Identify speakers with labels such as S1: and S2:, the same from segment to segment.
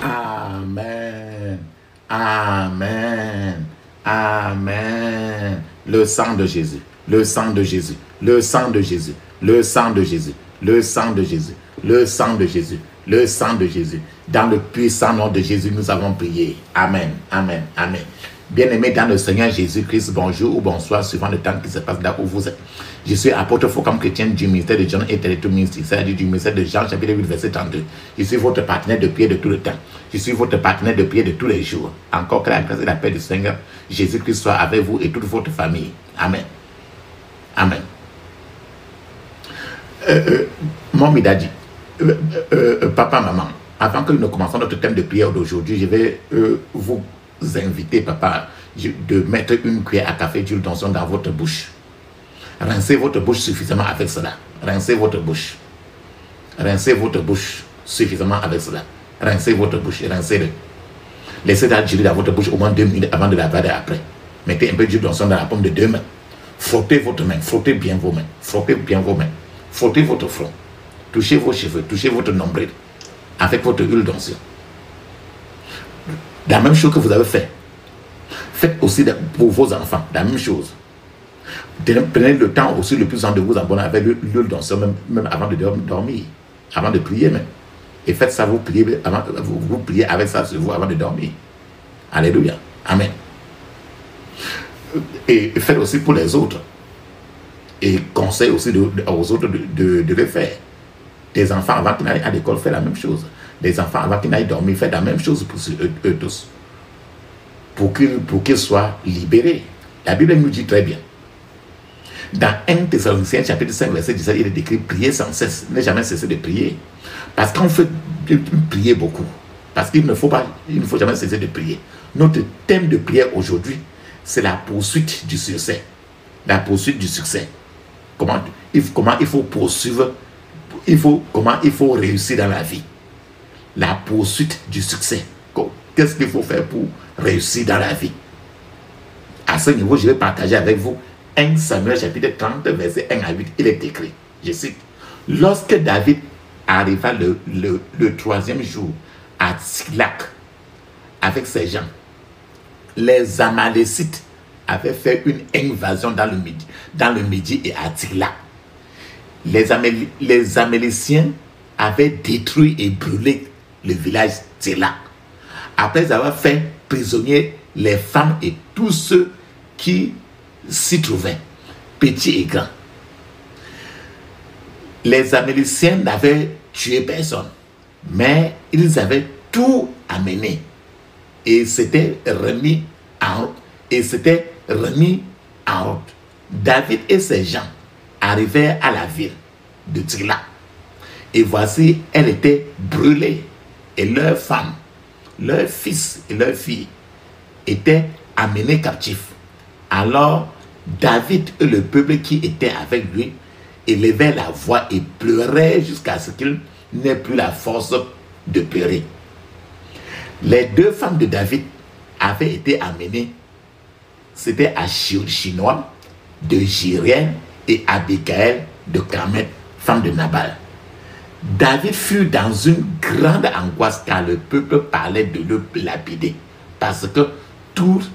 S1: Amen. Amen. Amen. Le sang de Jésus. Le sang de Jésus. Le sang de Jésus. Le sang de Jésus. Le sang de Jésus. Le sang de Jésus. Le sang de Jésus. Dans le puissant nom de Jésus, nous avons prié. Amen. Amen. Amen. Bien-aimés dans le Seigneur Jésus-Christ, bonjour ou bonsoir, suivant le temps qui se passe là où vous êtes. Je suis apôtre Focam chrétien du ministère de John et Téléto Ministry, c'est-à-dire du ministère de Jean, chapitre 8, verset 32. Je suis votre partenaire de prière de tout le temps. Je suis votre partenaire de prière de tous les jours. Encore que la grâce et la paix du Seigneur Jésus-Christ soient avec vous et toute votre famille. Amen. Amen. Mon Midadi, papa, maman, avant que nous commençons notre thème de prière d'aujourd'hui, je vais vous inviter, papa, de mettre une cuillère à café d'huile d'onction dans votre bouche. Rincez votre bouche suffisamment avec cela. Rincez votre bouche. Rincez votre bouche suffisamment avec cela. Rincez votre bouche. Rincez-le. Laissez-la gérer dans votre bouche au moins 2 minutes avant de la laver après. Mettez un peu d'huile d'onction dans la paume de 2 mains. Frottez votre main. Frottez bien vos mains. Frottez bien vos mains. Frottez votre front. Touchez vos cheveux. Touchez votre nombril avec votre huile d'onction. La même chose que vous avez fait. Faites aussi pour vos enfants. La même chose. Prenez le temps aussi le plus grand de vous abonner avec l'huile d'onction, même avant de dormir, avant de prier même. Et faites ça, vous priez avec ça sur vous avant de dormir. Alléluia. Amen. Et faites aussi pour les autres. Et conseille aussi aux autres de le faire. Des enfants avant qu'ils n'aillent à l'école, faites la même chose. Les enfants avant qu'ils n'aillent dormir, faites la même chose pour eux tous. Pour qu'ils soient libérés. La Bible nous dit très bien. Dans 1 Thessaloniciens chapitre 5 verset 17, il est écrit prier sans cesse, ne jamais cesser de prier. Parce qu'on fait prier beaucoup. Parce qu'il ne faut jamais cesser de prier. Notre thème de prière aujourd'hui, c'est la poursuite du succès. La poursuite du succès. Comment il faut poursuivre, comment il faut réussir dans la vie. La poursuite du succès. Qu'est-ce qu'il faut faire pour réussir dans la vie? À ce niveau, je vais partager avec vous 1 Samuel chapitre 30 verset 1 à 8. Il est écrit, je cite, lorsque David arriva le 3e jour à Tsilak avec ses gens, les Amalécites avaient fait une invasion dans le Midi et à Tsilak. Les Amaliciens avaient détruit et brûlé le village Tsilak. Après avoir fait prisonniers les femmes et tous ceux qui s'y trouvaient, petits et grands. Les Améliciens n'avaient tué personne, mais ils avaient tout amené et s'étaient remis en route. David et ses gens arrivèrent à la ville de Tsilak et voici, elle était brûlée et leurs femmes, leurs fils et leurs filles étaient amenés captifs. Alors, David et le peuple qui était avec lui élevaient la voix et pleuraient jusqu'à ce qu'il n'ait plus la force de pleurer. Les 2 femmes de David avaient été amenées. C'était Achinoam de Jiriel et Abigaël de Carmel, femme de Nabal. David fut dans une grande angoisse car le peuple parlait de le lapider parce que tous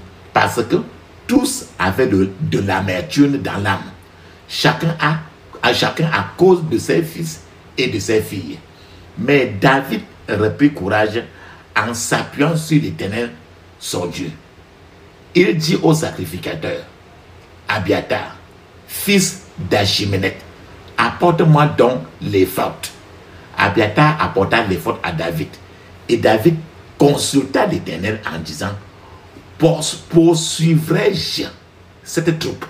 S1: avaient de l'amertume dans l'âme. Chacun à cause de ses fils et de ses filles. Mais David reprit courage en s'appuyant sur l'Éternel, son Dieu. Il dit au sacrificateur, Abiatar, fils d'Achiméneth, apporte-moi donc l'éphod. Abiatar apporta l'éphod à David. Et David consulta l'Éternel en disant, poursuivrai-je cette troupe?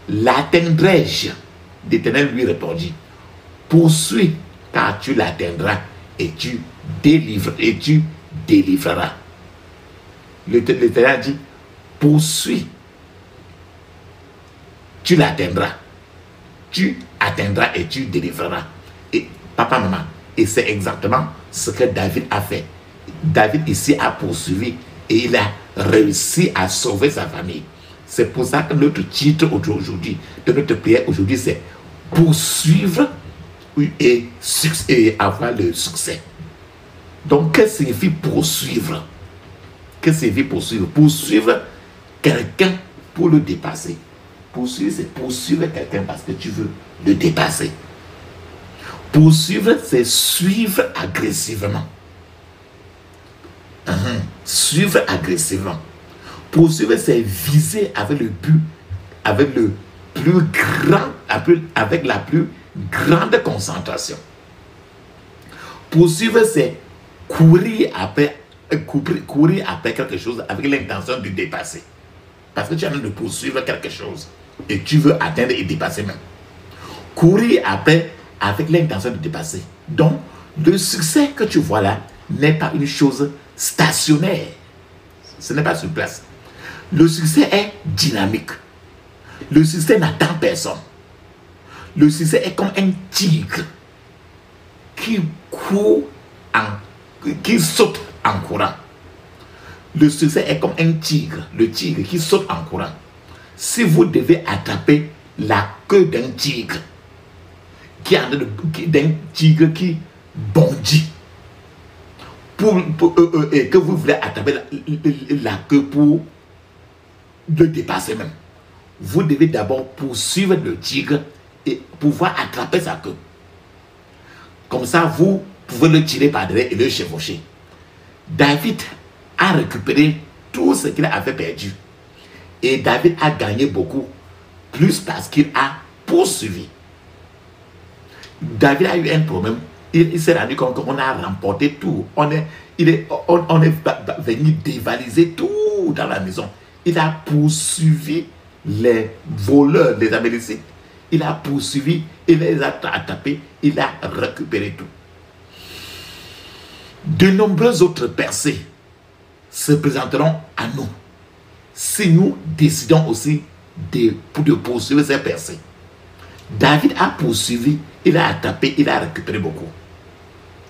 S1: L'atteindrai-je? L'Éternel lui répondit, poursuis, car tu l'atteindras et tu délivreras. L'Éternel dit, poursuis, tu l'atteindras. Tu atteindras et tu délivreras. Et papa, maman, et c'est exactement ce que David a fait. David ici a poursuivi et il a réussi à sauver sa famille. C'est pour ça que notre titre aujourd'hui, de notre prière aujourd'hui, c'est poursuivre et avoir le succès. Donc, qu'est-ce que signifie poursuivre? Qu'est-ce que signifie poursuivre? Poursuivre quelqu'un pour le dépasser. Poursuivre, c'est poursuivre quelqu'un parce que tu veux le dépasser. Poursuivre, c'est suivre agressivement. Suivre agressivement. Poursuivre, c'est viser avec le but, avec le plus grand, avec la plus grande concentration. Poursuivre, c'est courir après quelque chose avec l'intention de dépasser. Parce que tu es en train de poursuivre quelque chose et tu veux atteindre et dépasser même. Courir après avec l'intention de dépasser. Donc, le succès que tu vois là n'est pas une chose stationnaire. Ce n'est pas sur place. Le succès est dynamique. Le succès n'attend personne. Le succès est comme un tigre qui court, qui saute en courant. Le succès est comme un tigre, le tigre qui saute en courant. Si vous devez attraper la queue d'un tigre, d'un tigre qui bondit, et que vous voulez attraper la queue pour le dépasser même, vous devez d'abord poursuivre le tigre et pouvoir attraper sa queue. Comme ça, vous pouvez le tirer par derrière et le chevaucher. David a récupéré tout ce qu'il avait perdu. Et David a gagné beaucoup, plus parce qu'il a poursuivi. David a eu un problème. Il s'est rendu compte qu'on a remporté tout. On est venu dévaliser tout dans la maison. Il a poursuivi les voleurs, les Amélécites. Il a poursuivi, il les a attrapés, il a récupéré tout. De nombreuses autres percées se présenteront à nous si nous décidons aussi de poursuivre ces percées. David a poursuivi, il a attrapé, il a récupéré beaucoup.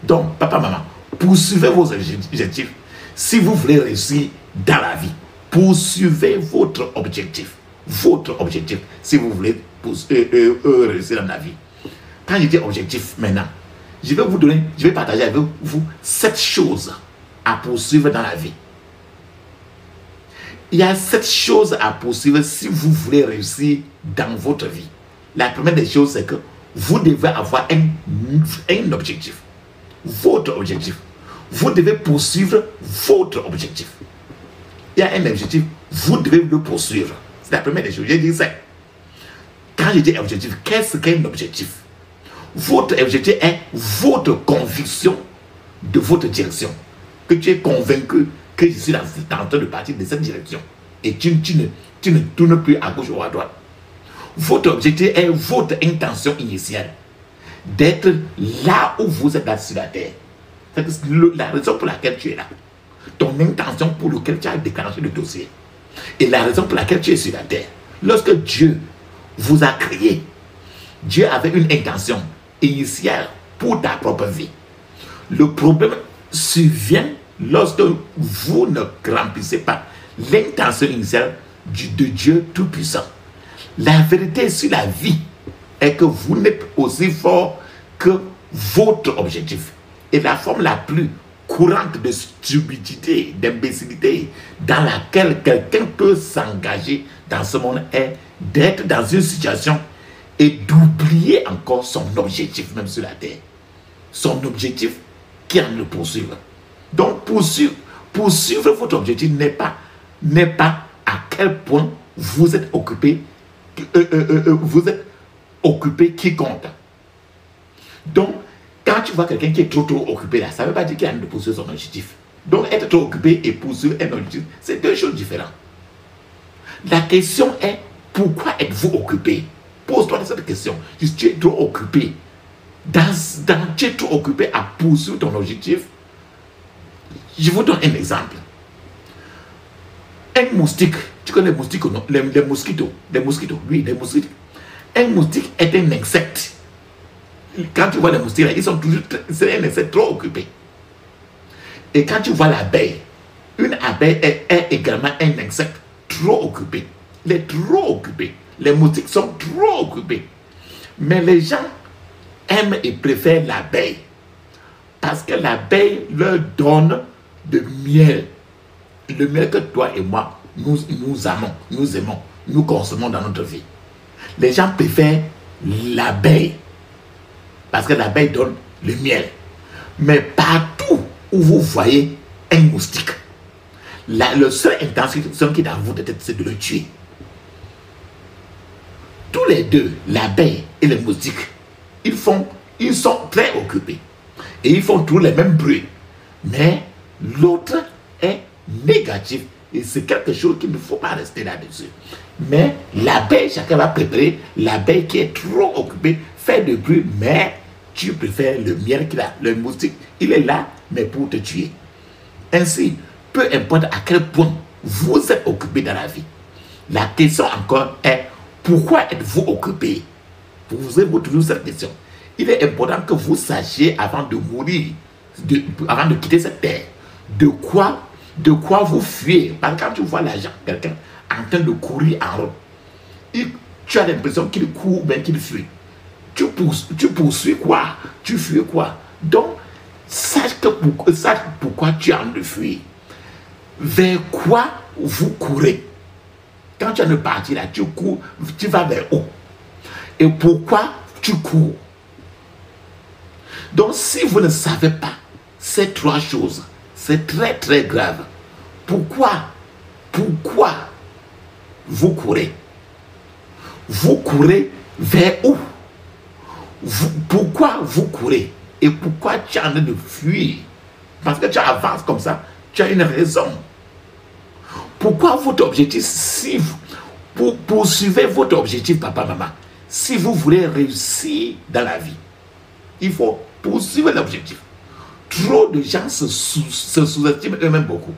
S1: Donc, papa, maman, poursuivez vos objectifs. Si vous voulez réussir dans la vie, poursuivez votre objectif. Votre objectif, si vous voulez réussir dans la vie. Quand je dis objectif maintenant, je vais partager avec vous 7 choses à poursuivre dans la vie. Il y a 7 choses à poursuivre si vous voulez réussir dans votre vie. La première des choses, c'est que vous devez avoir un objectif. Votre objectif. Vous devez poursuivre votre objectif. Il y a un objectif, vous devez le poursuivre. C'est la première des choses. Je dis ça. Quand je dis objectif, qu'est-ce qu'un objectif? Votre objectif est votre conviction de votre direction. Que tu es convaincu que je suis en train de partir de cette direction. Et tu ne tournes plus à gauche ou à droite. Votre objectif est votre intention initiale. D'être là où vous êtes là sur la terre. C'est la raison pour laquelle tu es là. Ton intention pour laquelle tu as déclenché le dossier. Et la raison pour laquelle tu es sur la terre. Lorsque Dieu vous a créé, Dieu avait une intention initiale pour ta propre vie. Le problème survient lorsque vous ne remplissez pas l'intention initiale de Dieu Tout-Puissant. La vérité sur la vie est que vous n'êtes aussi fort que votre objectif. Et la forme la plus courante de stupidité, d'imbécilité dans laquelle quelqu'un peut s'engager dans ce monde est d'être dans une situation et d'oublier encore son objectif même sur la terre. Son objectif qui est en le poursuivre. Donc poursuivre votre objectif n'est pas à quel point vous êtes occupé qui compte. Donc quand tu vois quelqu'un qui est trop occupé là, ça ne veut pas dire qu'il a de poursuivre son objectif. Donc être trop occupé et poursuivre un objectif, c'est deux choses différentes. La question est, pourquoi êtes-vous occupé? Pose-toi cette question. Si tu es trop occupé, tu es trop occupé à poursuivre ton objectif. Je vous donne un exemple. Un moustique, tu connais les moustiques ou non? Les mosquitos, oui, les mosquitos. Un moustique est un insecte. Quand tu vois les moustiques, ils sont toujours, c'est un insecte trop occupé. Et quand tu vois l'abeille, une abeille est également un insecte trop occupé. Il est trop occupé. Les moustiques sont trop occupés. Mais les gens aiment et préfèrent l'abeille. Parce que l'abeille leur donne de miel. Le miel que toi et moi, nous amons, nous aimons, nous consommons dans notre vie. Les gens préfèrent l'abeille. Parce que l'abeille donne le miel. Mais partout où vous voyez un moustique, la seule intention qui est dans votre tête, c'est de le tuer. Tous les deux, l'abeille et le moustique, ils sont très occupés. Et ils font tous les mêmes bruits. Mais l'autre est négatif. Et c'est quelque chose qu'il ne faut pas rester là-dessus. Mais l'abeille, chacun va préparer. L'abeille qui est trop occupée fait de bruit, mais tu préfères le miel qu'il a. Le moustique, il est là, mais pour te tuer. Ainsi, peu importe à quel point vous êtes occupé dans la vie, la question encore est, pourquoi êtes-vous occupé? Posez-vous toujours cette question. Il est important que vous sachiez avant de mourir, avant de quitter cette terre, de quoi vous fuyez. Parce que quand tu vois quelqu'un en train de courir en rond, tu as l'impression qu'il court ou bien qu'il fuit. Tu poursuis quoi? Tu fuis quoi? Donc, sache pourquoi tu es en train de fuir. Vers quoi vous courez? Quand tu as une partie là, tu cours, tu vas vers où? Et pourquoi tu cours? Donc, si vous ne savez pas ces trois choses, c'est très très grave. Pourquoi vous courez? Vous courez vers où? Pourquoi vous courez? Et pourquoi tu es en train de fuir? Parce que tu avances comme ça, tu as une raison. Pourquoi votre objectif, si vous poursuivez votre objectif, papa, maman, si vous voulez réussir dans la vie, il faut poursuivre l'objectif. Trop de gens se sous-estiment eux-mêmes beaucoup.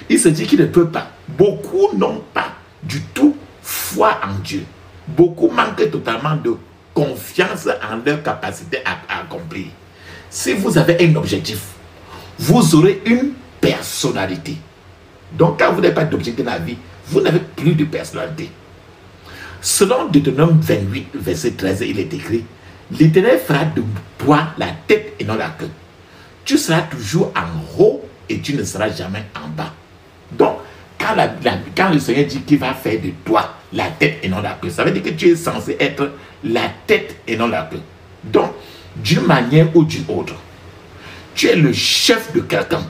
S1: Ils se disent qu'ils ne peuvent pas. Beaucoup n'ont pas du tout foi en Dieu. Beaucoup manquent totalement de confiance en leur capacité à accomplir. Si vous avez un objectif, vous aurez une personnalité. Donc quand vous n'avez pas d'objectif dans la vie, vous n'avez plus de personnalité. Selon Deutéronome 28, verset 13, il est écrit: l'Éternel fera de toi la tête et non la queue. Tu seras toujours en haut et tu ne seras jamais en bas. Donc, quand le Seigneur dit qu'il va faire de toi la tête et non la queue, ça veut dire que tu es censé être la tête et non la queue. Donc, d'une manière ou d'une autre, tu es le chef de quelqu'un.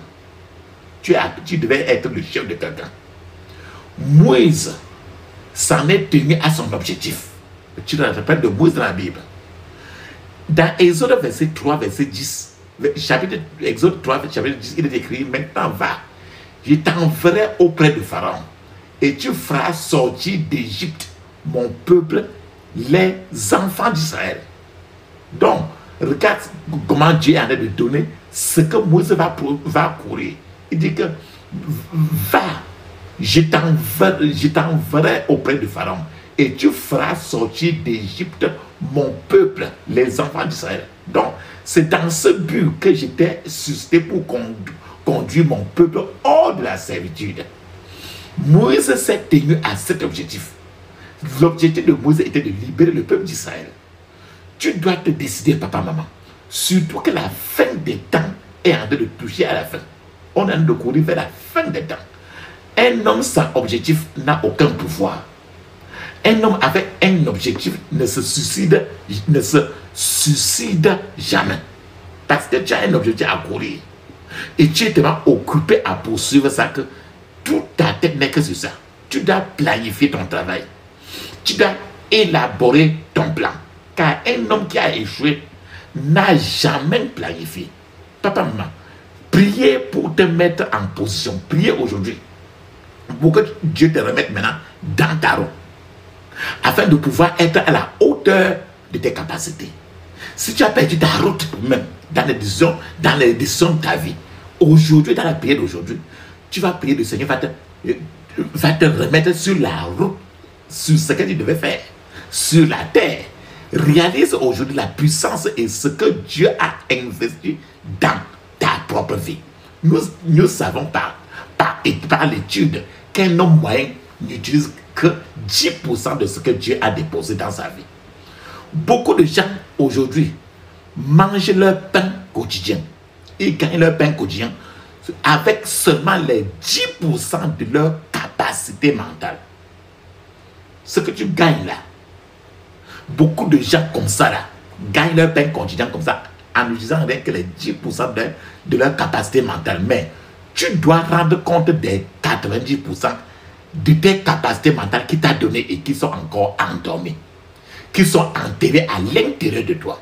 S1: Tu devais être le chef de quelqu'un. Moïse s'en est tenu à son objectif. Tu te rappelles de Moïse dans la Bible. Dans Exode verset 3, verset 10, Exode 3, chapitre 10, il est écrit: maintenant va, je t'enverrai auprès de Pharaon, et tu feras sortir d'Égypte mon peuple, les enfants d'Israël. Donc, regarde comment Dieu est en train de donner ce que Moïse va courir. Il dit que va, je t'enverrai auprès de Pharaon, et tu feras sortir d'Égypte mon peuple, les enfants d'Israël. Donc, c'est dans ce but que j'étais suscité pour conduire mon peuple hors de la servitude. Moïse s'est tenu à cet objectif. L'objectif de Moïse était de libérer le peuple d'Israël. Tu dois te décider, papa, maman, surtout que la fin des temps est en train de toucher à la fin. On est en train de courir vers la fin des temps. Un homme sans objectif n'a aucun pouvoir. Un homme avec un objectif ne se suicide jamais. Parce que tu as un objectif à courir. Et tu es tellement occupé à poursuivre ça que toute ta tête n'est que sur ça. Tu dois planifier ton travail. Tu dois élaborer ton plan. Car un homme qui a échoué n'a jamais planifié. Papa, maman, priez pour te mettre en position. Priez aujourd'hui pour que Dieu te remette maintenant dans ta roue, afin de pouvoir être à la hauteur de tes capacités. Si tu as perdu ta route même dans les décisions de ta vie, aujourd'hui, dans la prière d'aujourd'hui, tu vas prier, le Seigneur va te remettre sur la route, sur ce que tu devais faire, sur la terre. Réalise aujourd'hui la puissance et ce que Dieu a investi dans ta propre vie. Nous savons par l'étude qu'un homme moyen n'utilise que 10% de ce que Dieu a déposé dans sa vie. Beaucoup de gens aujourd'hui mangent leur pain quotidien. Ils gagnent leur pain quotidien avec seulement les 10% de leur capacité mentale. Ce que tu gagnes là, beaucoup de gens comme ça là, gagnent leur pain quotidien comme ça, en utilisant rien que les 10% de leur capacité mentale. Mais tu dois rendre compte des 90% de tes capacités mentales qui t'a donné et qui sont encore endormies, qui sont enterrées à l'intérieur de toi.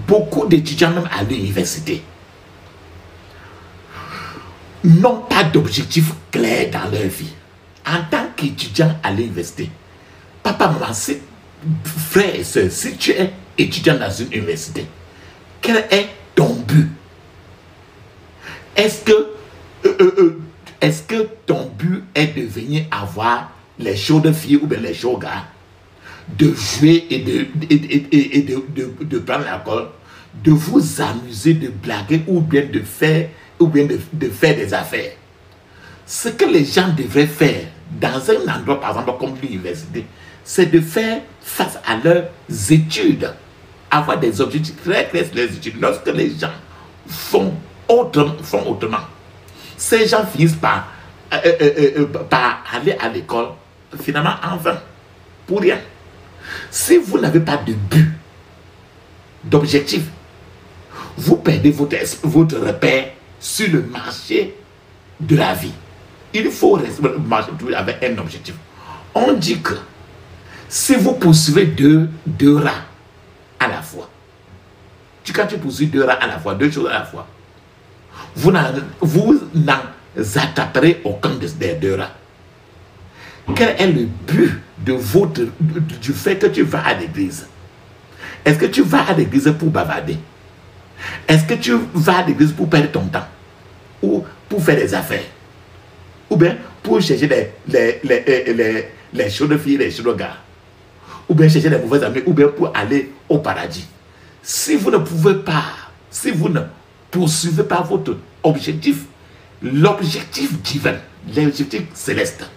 S1: Beaucoup d'étudiants même à l'université n'ont pas d'objectif clair dans leur vie. En tant qu'étudiant à l'université, papa, maman, frère et soeur, si tu es étudiant dans une université, quel est ton but? Est-ce que ton but est de venir avoir les shows de filles ou bien les shows gars, de jouer et de prendre l'alcool, de vous amuser, de blaguer ou bien de faire des affaires? Ce que les gens devraient faire dans un endroit, par exemple, comme l'université, c'est de faire face à leurs études, avoir des objectifs très clairs sur les études. Lorsque les gens font autrement, ces gens finissent par aller à l'école, finalement, en vain, pour rien. Si vous n'avez pas de but, d'objectif, vous perdez votre repère sur le marché de la vie. Il faut marcher avec un objectif. On dit que si vous poursuivez deux rats à la fois, quand tu poursuis deux rats à la fois, deux choses à la fois, vous n'en attraperez aucun des deux rats. Quel est le but du fait que tu vas à l'église? Est-ce que tu vas à l'église pour bavarder? Est-ce que tu vas à l'église pour perdre ton temps? Ou pour faire des affaires? Ou bien pour chercher les choses de filles, les choses de gars? Ou bien chercher les mauvais amis? Ou bien pour aller au paradis? Si vous ne pouvez pas, si vous ne poursuivez pas votre objectif, l'objectif divin, l'objectif céleste,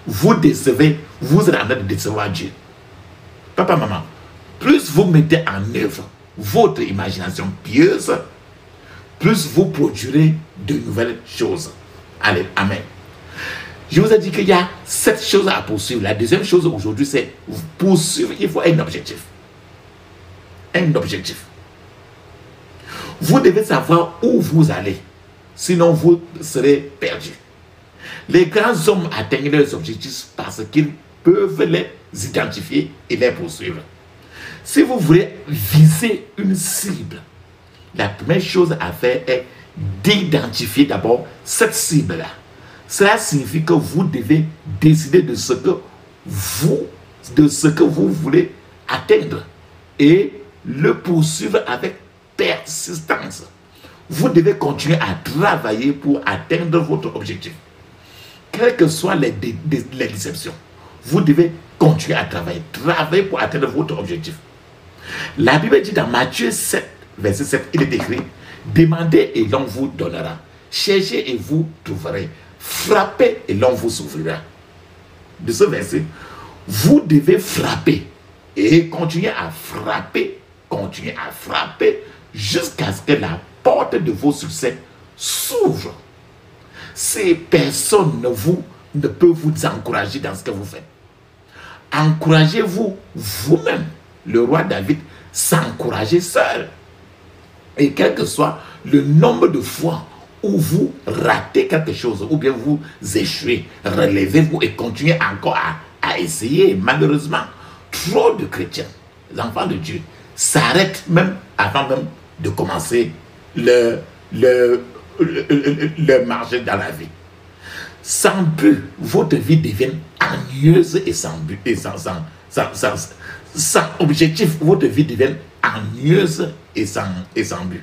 S1: vous décevez, vous êtes en train de décevoir Dieu. Papa, maman, plus vous mettez en œuvre votre imagination pieuse, plus vous produirez de nouvelles choses. Allez, amen. Je vous ai dit qu'il y a 7 choses à poursuivre. La deuxième chose aujourd'hui, c'est poursuivre. Il faut un objectif. Un objectif. Vous devez savoir où vous allez. Sinon, vous serez perdu. Les grands hommes atteignent leurs objectifs parce qu'ils peuvent les identifier et les poursuivre. Si vous voulez viser une cible, la première chose à faire est d'identifier d'abord cette cible-là. Cela signifie que vous devez décider de ce que vous voulez atteindre et le poursuivre avec persistance. Vous devez continuer à travailler pour atteindre votre objectif. Quelles que soient les déceptions, vous devez continuer à travailler pour atteindre votre objectif. La Bible dit dans Matthieu 7, verset 7, il est écrit: demandez et l'on vous donnera, cherchez et vous trouverez, frappez et l'on vous ouvrira. De ce verset, vous devez frapper et continuer à frapper jusqu'à ce que la porte de vos succès s'ouvre. Si personne ne peut vous encourager dans ce que vous faites, encouragez-vous vous-même. Le roi David s'encourageait seul. Et quel que soit le nombre de fois où vous ratez quelque chose, ou bien vous échouez, relevez-vous et continuez encore à essayer. Malheureusement, trop de chrétiens, les enfants de Dieu, s'arrêtent même avant même de commencer le marché dans la vie. Sans but, votre vie devient ennuyeuse et sans but, et sans objectif, votre vie devient ennuyeuse et sans but.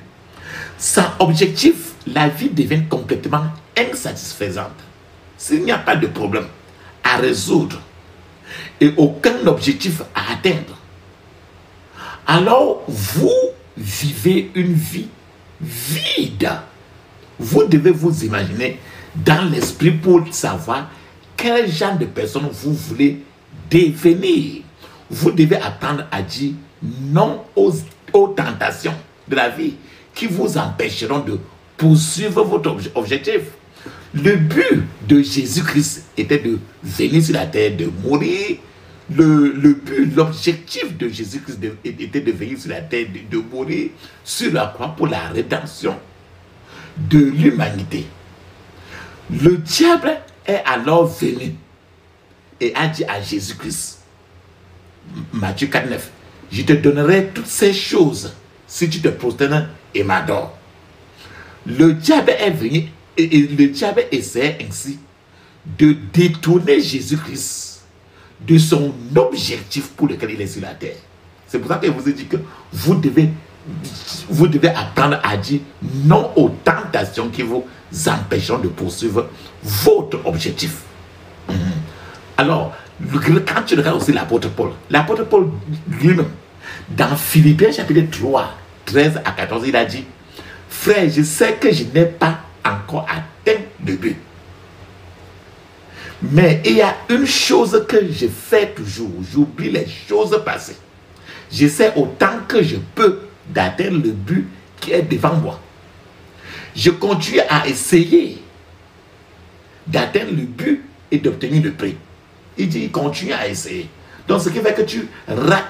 S1: Sans objectif, la vie devient complètement insatisfaisante. S'il n'y a pas de problème à résoudre et aucun objectif à atteindre, alors vous vivez une vie vide. Vous devez vous imaginer dans l'esprit pour savoir quel genre de personne vous voulez devenir. Vous devez apprendre à dire non aux tentations de la vie qui vous empêcheront de poursuivre votre objectif. Le but de Jésus-Christ était de venir sur la terre, de mourir. Le but, l'objectif de Jésus-Christ était de venir sur la terre, de mourir sur la croix pour la rédemption de l'humanité. Le diable est alors venu et a dit à Jésus-Christ, Matthieu 4,9, je te donnerai toutes ces choses si tu te prosternes et m'adores. Le diable est venu et le diable essaie ainsi de détourner Jésus-Christ de son objectif pour lequel il est sur la terre. C'est pour ça que je vous ai dit que vous devez apprendre à dire non aux tentations qui vous empêcheront de poursuivre votre objectif. Alors, quand tu regardes aussi l'apôtre Paul lui-même, dans Philippiens chapitre 3, 13 à 14, il a dit, frère, je sais que je n'ai pas encore atteint le but. Mais il y a une chose que je fais toujours, j'oublie les choses passées. J'essaie autant que je peux d'atteindre le but qui est devant moi. Je continue à essayer d'atteindre le but et d'obtenir le prix. Il dit, continue à essayer. Donc, ce qui fait que tu rates,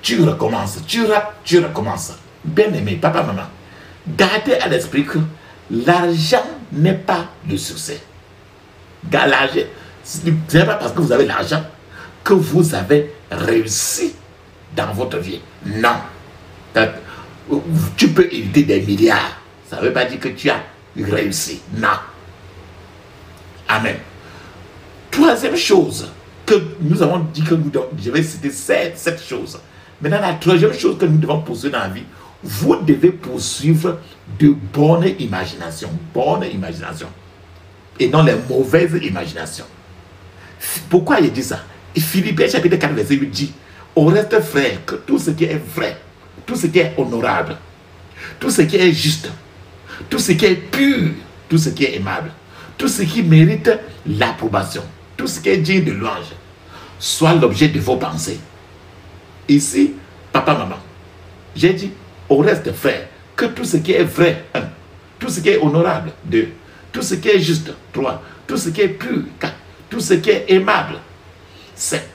S1: tu recommences, tu rates, tu recommences. Bien-aimé, papa, maman, gardez à l'esprit que l'argent n'est pas le succès. L'argent, ce n'est pas parce que vous avez l'argent que vous avez réussi dans votre vie. Non. Tu peux éviter des milliards. Ça ne veut pas dire que tu as réussi. Non. Amen. Troisième chose que nous avons dit que je vais citer cette chose. Maintenant, la troisième chose que nous devons poursuivre dans la vie, vous devez poursuivre de bonnes imaginations. Bonnes imaginations. Et non les mauvaises imaginations. Pourquoi il dit ça? Philippiens chapitre 4, verset 8 dit, au reste, frère, que tout ce qui est vrai, tout ce qui est honorable, tout ce qui est juste, tout ce qui est pur, tout ce qui est aimable, tout ce qui mérite l'approbation, tout ce qui est digne de louange, soit l'objet de vos pensées. Ici, papa, maman, j'ai dit, au reste, frère, que tout ce qui est vrai, 1, tout ce qui est honorable, 2, tout ce qui est juste, 3, tout ce qui est pur, 4, tout ce qui est aimable, 7,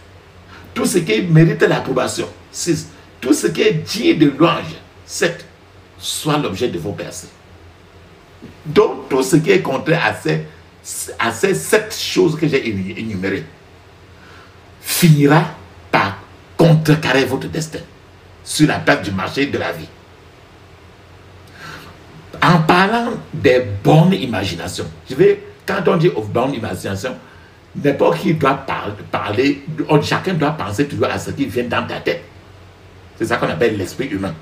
S1: tout ce qui mérite l'approbation, 6, tout ce qui est digne de louange, 7, soit l'objet de vos pensées. Donc, tout ce qui est contraire à ces 7 choses que j'ai énumérées finira par contrecarrer votre destin sur la place du marché de la vie. En parlant des bonnes imaginations, quand on dit bonnes imaginations, n'importe qui doit parler, chacun doit penser toujours à ce qui vient dans ta tête. C'est ça qu'on appelle l'esprit humain.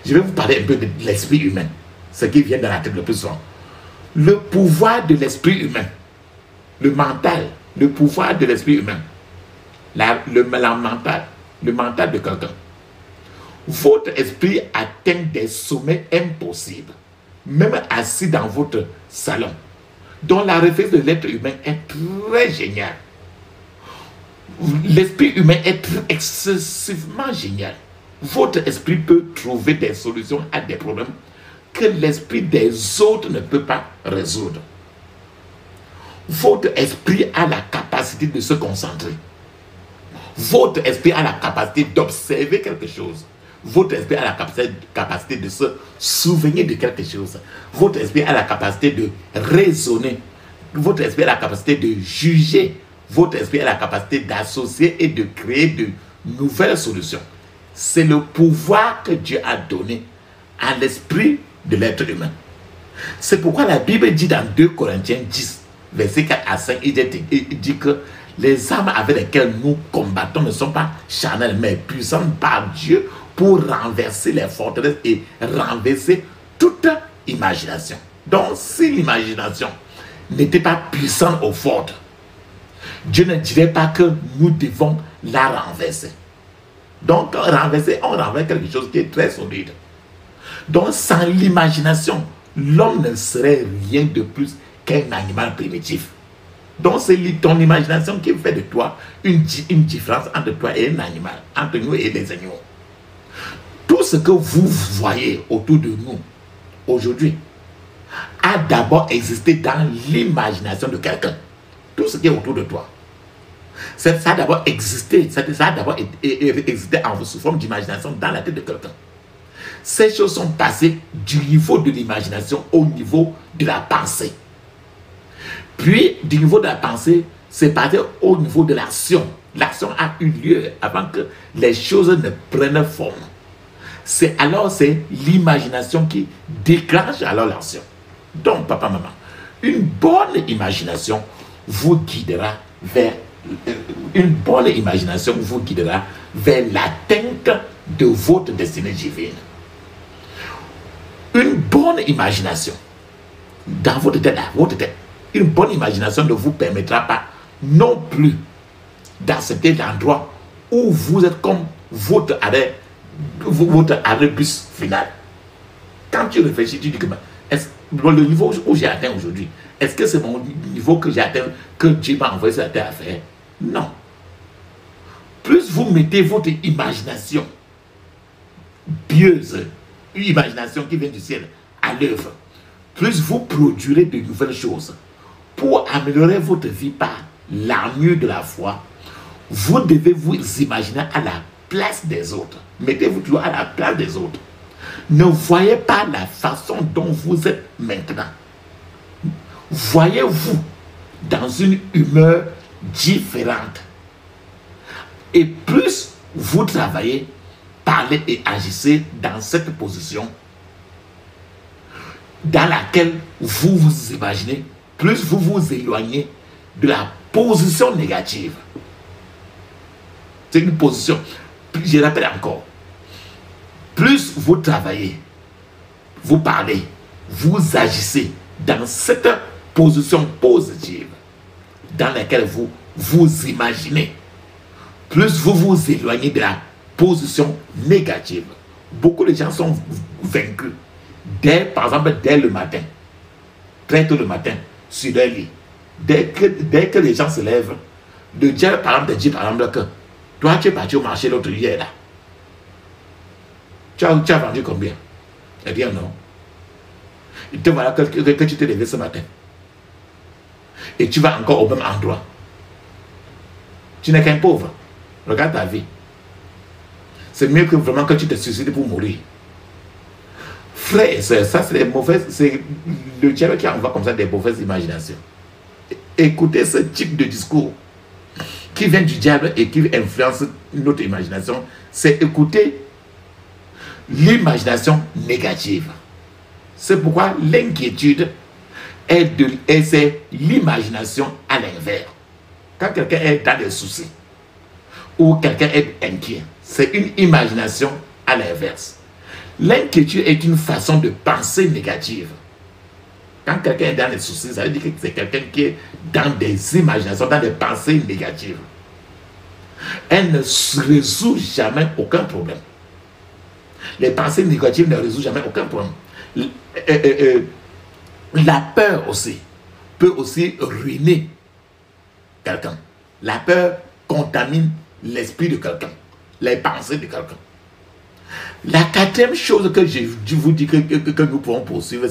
S1: Je vais vous parler un peu de l'esprit humain, ce qui vient dans la tête le plus souvent. Le pouvoir de l'esprit humain, le mental, le pouvoir de l'esprit humain, le mental de quelqu'un. Votre esprit atteint des sommets impossibles, même assis dans votre salon, dont la réflexion de l'être humain est très géniale. L'esprit humain est excessivement génial. Votre esprit peut trouver des solutions à des problèmes que l'esprit des autres ne peut pas résoudre. Votre esprit a la capacité de se concentrer. Votre esprit a la capacité d'observer quelque chose. Votre esprit a la capacité de se souvenir de quelque chose. Votre esprit a la capacité de raisonner. Votre esprit a la capacité de juger. Votre esprit a la capacité d'associer et de créer de nouvelles solutions. C'est le pouvoir que Dieu a donné à l'esprit de l'être humain. C'est pourquoi la Bible dit dans 2 Corinthiens 10, verset 4 à 5, il dit que les armes avec lesquelles nous combattons ne sont pas charnelles, mais puissantes par Dieu pour renverser les forteresses et renverser toute imagination. Donc, si l'imagination n'était pas puissante ou forte, Dieu ne dirait pas que nous devons la renverser. Donc, renverser, on renverse quelque chose qui est très solide. Donc, sans l'imagination, l'homme ne serait rien de plus qu'un animal primitif. Donc c'est ton imagination qui fait de toi une différence entre toi et un animal, entre nous et les animaux. Tout ce que vous voyez autour de nous aujourd'hui a d'abord existé dans l'imagination de quelqu'un. Tout ce qui est autour de toi. Ça a d'abord existé, ça a d'abord existé en sous forme d'imagination dans la tête de quelqu'un. Ces choses sont passées du niveau de l'imagination au niveau de la pensée. Puis, du niveau de la pensée, c'est passé au niveau de l'action. L'action a eu lieu avant que les choses ne prennent forme. C'est l'imagination qui déclenche alors l'action. Donc, papa, maman, une bonne imagination vous guidera vers l'atteinte de votre destinée divine. Une bonne imagination dans votre tête, une bonne imagination ne vous permettra pas non plus d'accepter l'endroit où vous êtes comme votre arrêt bus final. Quand tu réfléchis, tu dis que le niveau où j'ai atteint aujourd'hui, est-ce que c'est mon niveau que j'ai atteint, que Dieu m'a envoyé sur la terre à faire? Non. Plus vous mettez votre imagination pieuse, une imagination qui vient du ciel, à l'œuvre, plus vous produirez de nouvelles choses. Pour améliorer votre vie par l'armure de la foi, vous devez vous imaginer à la place des autres. Mettez-vous toujours à la place des autres. Ne voyez pas la façon dont vous êtes maintenant. Voyez-vous dans une humeur différente. Et plus vous travaillez, parlez et agissez dans cette position dans laquelle vous vous imaginez, plus vous vous éloignez de la position négative. C'est une position, je répète encore, plus vous travaillez, vous parlez, vous agissez dans cette position positive dans laquelle vous vous imaginez, plus vous vous éloignez de la position négative. Beaucoup de gens sont vaincus par exemple, dès le matin, très tôt le matin, sur leur lit. Dès que les gens se lèvent, le diable, par exemple, te dit, par exemple, que toi, tu es parti au marché l'autre hier, là. Tu as vendu combien? Eh bien, non. Et te voilà que tu t'es levé ce matin. Et tu vas encore au même endroit. Tu n'es qu'un pauvre. Regarde ta vie. C'est mieux que vraiment que tu te suicides pour mourir. Frère, ça c'est le diable qui envoie comme ça des mauvaises imaginations. Écoutez ce type de discours qui vient du diable et qui influence notre imagination, c'est écouter l'imagination négative. C'est pourquoi l'inquiétude c'est l'imagination à l'inverse. Quand quelqu'un est dans des soucis ou quelqu'un est inquiet, c'est une imagination à l'inverse. L'inquiétude est une façon de penser négative. Quand quelqu'un est dans des soucis, ça veut dire que c'est quelqu'un qui est dans des imaginations, dans des pensées négatives. Elle ne résout jamais aucun problème. Les pensées négatives ne résout jamais aucun problème. La peur aussi peut aussi ruiner quelqu'un. La peur contamine l'esprit de quelqu'un, les pensées de quelqu'un. La quatrième chose que je vous dis que nous pouvons poursuivre,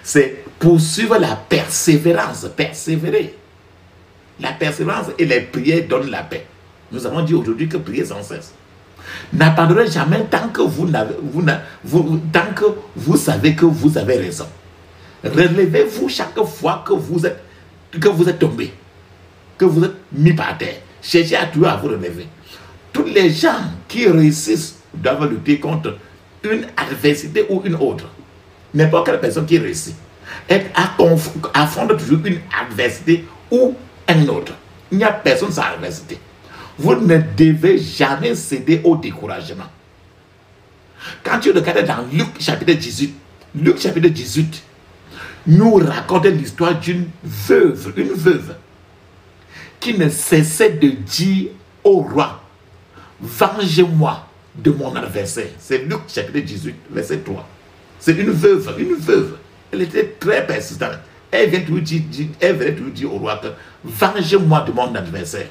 S1: c'est poursuivre la persévérance, persévérer. La persévérance et les prières donnent la paix. Nous avons dit aujourd'hui que prier sans cesse. N'abandonnez jamais tant que tant que vous savez que vous avez raison. Relevez-vous chaque fois que vous êtes tombé, que vous êtes mis par terre. Cherchez à toujours à vous relever. Tous les gens qui réussissent doivent lutter contre une adversité ou une autre. N'importe quelle personne qui réussit affronte toujours une adversité ou un autre. Il n'y a personne sans adversité. Vous ne devez jamais céder au découragement. Quand tu regardes dans Luc chapitre 18, nous raconte l'histoire d'une veuve, qui ne cessait de dire au roi, vengez-moi de mon adversaire. C'est Luc chapitre 18, verset 3. C'est une veuve. Elle était très persistante. Elle vient toujours dire au roi que venge-moi de mon adversaire.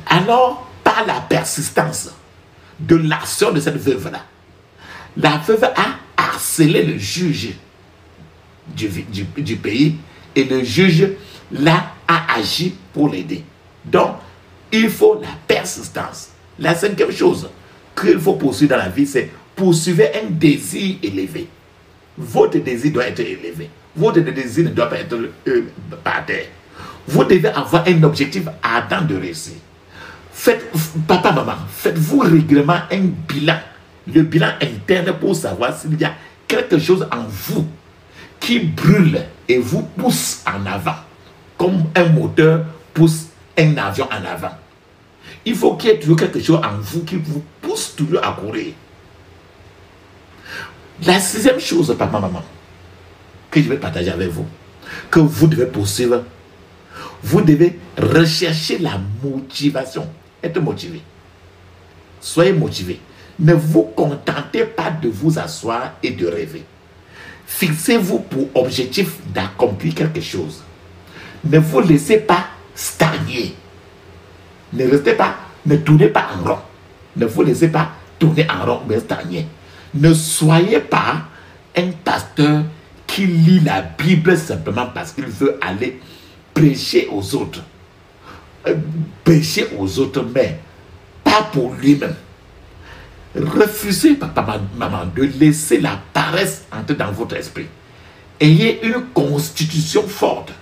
S1: Alors, par la persistance de l'action de cette veuve-là, la veuve a harcelé le juge du pays et le juge là a agi pour l'aider. Donc, il faut la persistance. La cinquième chose qu'il faut poursuivre dans la vie, c'est poursuivre un désir élevé. Votre désir doit être élevé. Votre désir ne doit pas être par terre. Vous devez avoir un objectif ardent de réussir. Faites, papa, maman, faites-vous régulièrement un bilan. Le bilan interne pour savoir s'il y a quelque chose en vous qui brûle et vous pousse en avant. Comme un moteur pousse un avion en avant. Il faut qu'il y ait toujours quelque chose en vous qui vous pousse toujours à courir. La sixième chose, papa, maman, que je vais partager avec vous, que vous devez poursuivre, vous devez rechercher la motivation. Être motivé. Soyez motivé. Ne vous contentez pas de vous asseoir et de rêver. Fixez-vous pour objectif d'accomplir quelque chose. Ne vous laissez pas stagner. Ne restez pas, ne tournez pas en rond. Ne vous laissez pas tourner en rond, mais stagner. Ne soyez pas un pasteur qui lit la Bible simplement parce qu'il veut aller prêcher aux autres. Prêcher aux autres, mais pas pour lui-même. Refusez, papa, maman, de laisser la paresse entrer dans votre esprit. Ayez une constitution forte.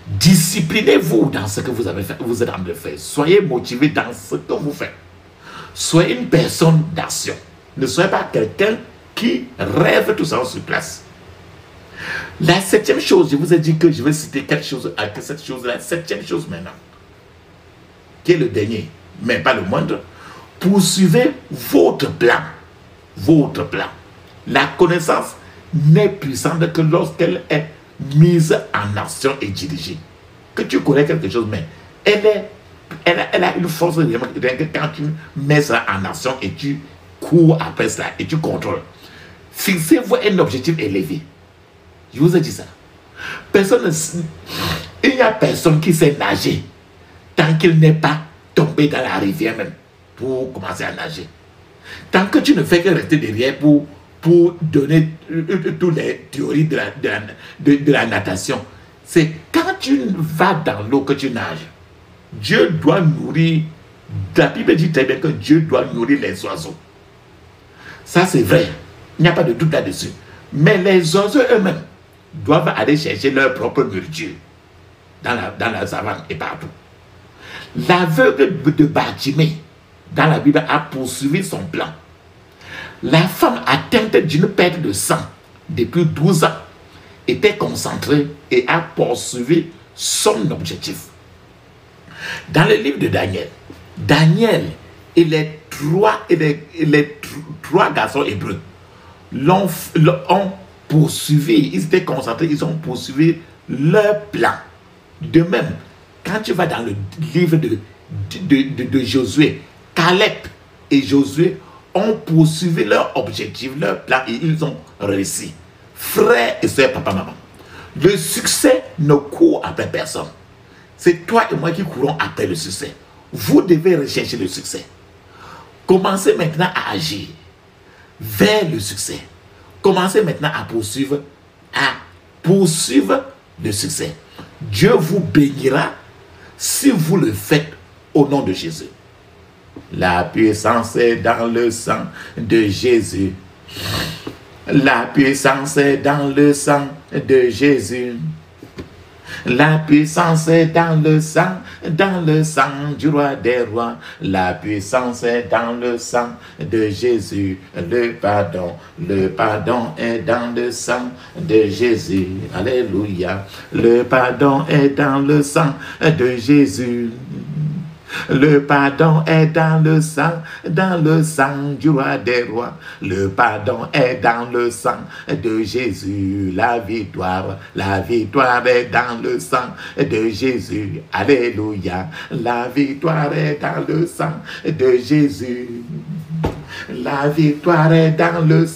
S1: Disciplinez-vous dans ce que vous avez fait, vous êtes en train de faire. Soyez motivé dans ce que vous faites. Soyez une personne d'action. Ne soyez pas quelqu'un qui rêve tout ça sur place. La septième chose, je vous ai dit que je vais citer quelque chose avec cette chose-là. La septième chose maintenant, qui est le dernier, mais pas le moindre, poursuivez votre plan. Votre plan. La connaissance n'est puissante que lorsqu'elle est mise en action et dirigée. Que tu connais quelque chose, mais elle a une force de quand tu mets ça en action et tu cours après ça et tu contrôles. Fixez-vous un objectif élevé. Je vous ai dit ça. Il n'y a personne qui sait nager tant qu'il n'est pas tombé dans la rivière même pour commencer à nager. Tant que tu ne fais que rester derrière pour donner toutes les théories de la natation, c'est quand tu vas dans l'eau que tu nages. Dieu doit nourrir. La Bible dit très bien que Dieu doit nourrir les oiseaux. Ça c'est vrai. Il n'y a pas de doute là-dessus. Mais les oiseaux eux-mêmes doivent aller chercher leur propre nourriture dans la savane et partout. L'aveugle de Bartimée, dans la Bible, a poursuivi son plan. La femme atteinte d'une perte de sang depuis 12 ans était concentrée et a poursuivi son objectif. Dans le livre de Daniel, Daniel et les trois garçons hébreux l'ont poursuivi, ils étaient concentrés, ils ont poursuivi leur plan. De même, quand tu vas dans le livre de Josué, Caleb et Josué ont poursuivi leur objectif, leur plan et ils ont réussi. Frères et sœurs, papa, maman, le succès ne court après personne. C'est toi et moi qui courons après le succès. Vous devez rechercher le succès. Commencez maintenant à agir vers le succès. Commencez maintenant à poursuivre le succès. Dieu vous bénira si vous le faites au nom de Jésus. La puissance est dans le sang de Jésus. La puissance est dans le sang de Jésus. La puissance est dans le sang du roi des rois. La puissance est dans le sang de Jésus. Le pardon est dans le sang de Jésus. Alléluia. Le pardon est dans le sang de Jésus. Le pardon est dans le sang du roi des rois. Le pardon est dans le sang de Jésus. La victoire est dans le sang de Jésus. Alléluia. La victoire est dans le sang de Jésus. La victoire est dans le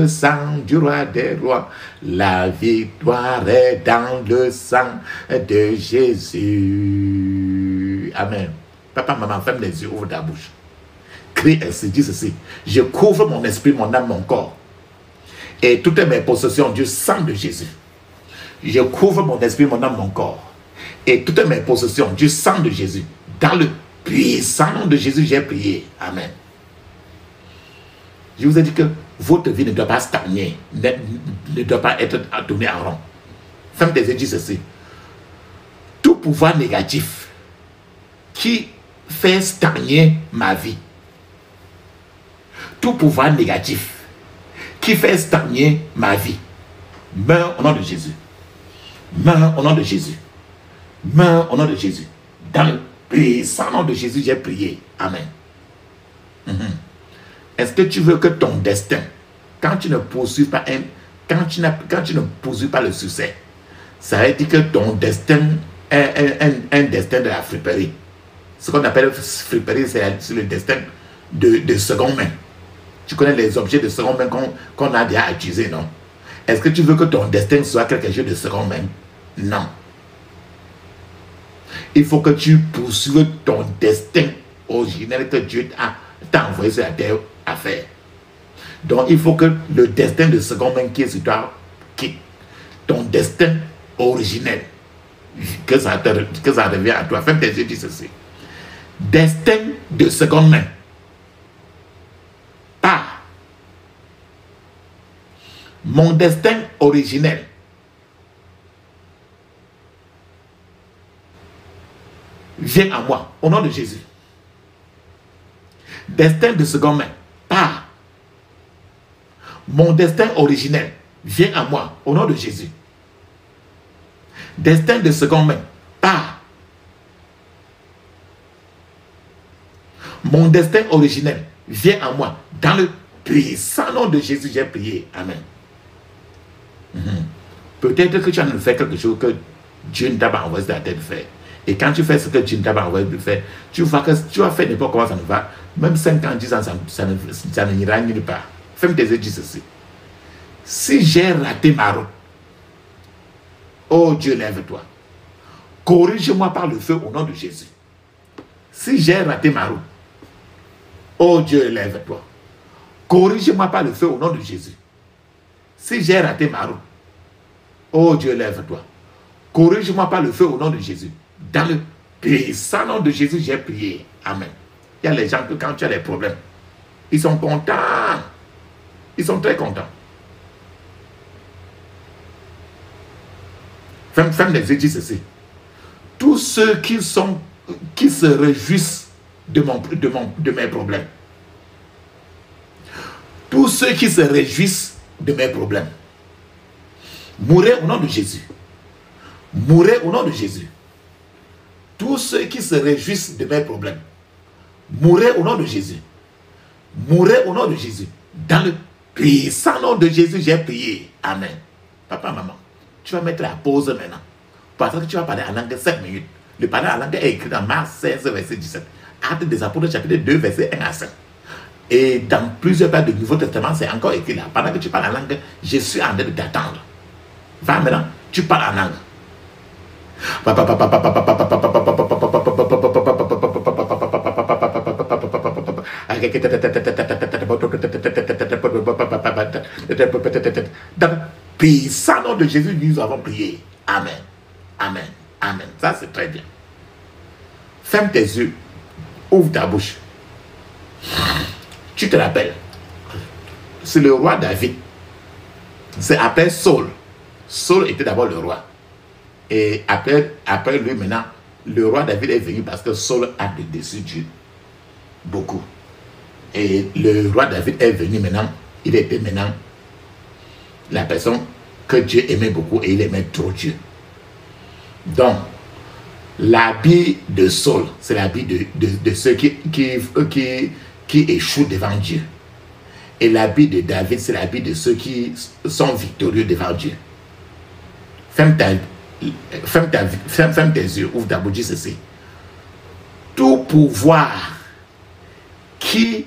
S1: sang du roi des rois. La victoire est dans le sang de Jésus. Amen. Papa, maman, ferme les yeux, ouvre ta bouche. Crie ainsi, dis ceci. Je couvre mon esprit, mon âme, mon corps et toutes mes possessions du sang de Jésus. Je couvre mon esprit, mon âme, mon corps et toutes mes possessions du sang de Jésus. Dans le puissant nom de Jésus, j'ai prié. Amen. Je vous ai dit que votre vie ne doit pas stagner, ne doit pas être tournée en rond. Ferme tes yeux, dis ceci. Tout pouvoir négatif qui fait stagner ma vie, tout pouvoir négatif qui fait stagner ma vie, meurt au nom de Jésus. Meurt au nom de Jésus. Meurt au nom de Jésus. Dans le puissant nom de Jésus, j'ai prié. Amen. Est-ce que tu veux que ton destin, quand tu ne poursuis pas quand tu ne poursuis pas le succès, ça veut dire que ton destin est un destin de la friperie. Ce qu'on appelle friperie, c'est le destin de seconde main. Tu connais les objets de seconde main qu'on a déjà utilisés, non? Est-ce que tu veux que ton destin soit quelque chose de seconde main? Non. Il faut que tu poursuives ton destin originel que Dieu t'a envoyé sur la terre à faire. Donc, il faut que le destin de seconde main qui est sur toi quitte ton destin originel. Que ça revienne à toi. Fais tes yeux, dis ceci. Destin de seconde main. Part. Mon destin originel. Viens à moi, au nom de Jésus. Destin de seconde main. Part. Mon destin originel. Viens à moi, au nom de Jésus. Destin de seconde main. Part. Mon destin originel. Viens à moi. Dans le puissant nom de Jésus, j'ai prié. Amen. Peut-être que tu as fait quelque chose que Dieu ne t'a pas envoyé sur la terre de faire. Et quand tu fais ce que Dieu ne t'a pas envoyé de faire, tu vois que tu vas faire n'importe comment ça ne va. Même 5 ans, 10 ans, ça n'ira nulle part. Ferme tes yeux, dis ceci. Si j'ai raté ma route, oh Dieu, lève-toi. Corrige-moi par le feu au nom de Jésus. Si j'ai raté ma route, oh Dieu, lève-toi. Corrige-moi par le feu au nom de Jésus. Si j'ai raté ma route, oh Dieu, lève-toi. Corrige-moi par le feu au nom de Jésus. Dans le puissant nom de Jésus, j'ai prié. Amen. Il y a les gens que quand tu as des problèmes, ils sont contents. Ils sont très contents. Ferme les yeux, dis ceci. Tous ceux qui se réjouissent de mes problèmes. Tous ceux qui se réjouissent de mes problèmes. Mourez au nom de Jésus. Mourez au nom de Jésus. Tous ceux qui se réjouissent de mes problèmes. Mourez au nom de Jésus. Mourez au nom de Jésus. Dans le puissant nom de Jésus, j'ai prié. Amen. Papa, maman, tu vas mettre la pause maintenant. Parce que tu vas parler en langue 7 minutes. Le parler en langue est écrit dans Marc 16, verset 17. Actes des Apôtres, chapitre 2, verset 1 à 5. Et dans plusieurs pages du Nouveau Testament, c'est encore écrit là. Pendant que tu parles en langue, je suis en train de t'attendre. Va maintenant, tu parles en langue. Dans le puissant nom de Jésus, nous avons prié. Amen. Amen. Amen. Ça, c'est très bien. Ferme tes yeux. Ouvre ta bouche. Tu te rappelles. C'est le roi David. C'est après Saul. Saul était d'abord le roi. Et après lui, maintenant, le roi David est venu parce que Saul a déçu Dieu. Beaucoup. Et le roi David est venu maintenant. Il était maintenant la personne que Dieu aimait beaucoup et il aimait trop Dieu. Donc, l'habit de Saul, c'est l'habit de ceux qui échouent devant Dieu. Et l'habit de David, c'est l'habit de ceux qui sont victorieux devant Dieu. Ferme tes yeux, ouvre ta bouche, dis ceci. Tout pouvoir qui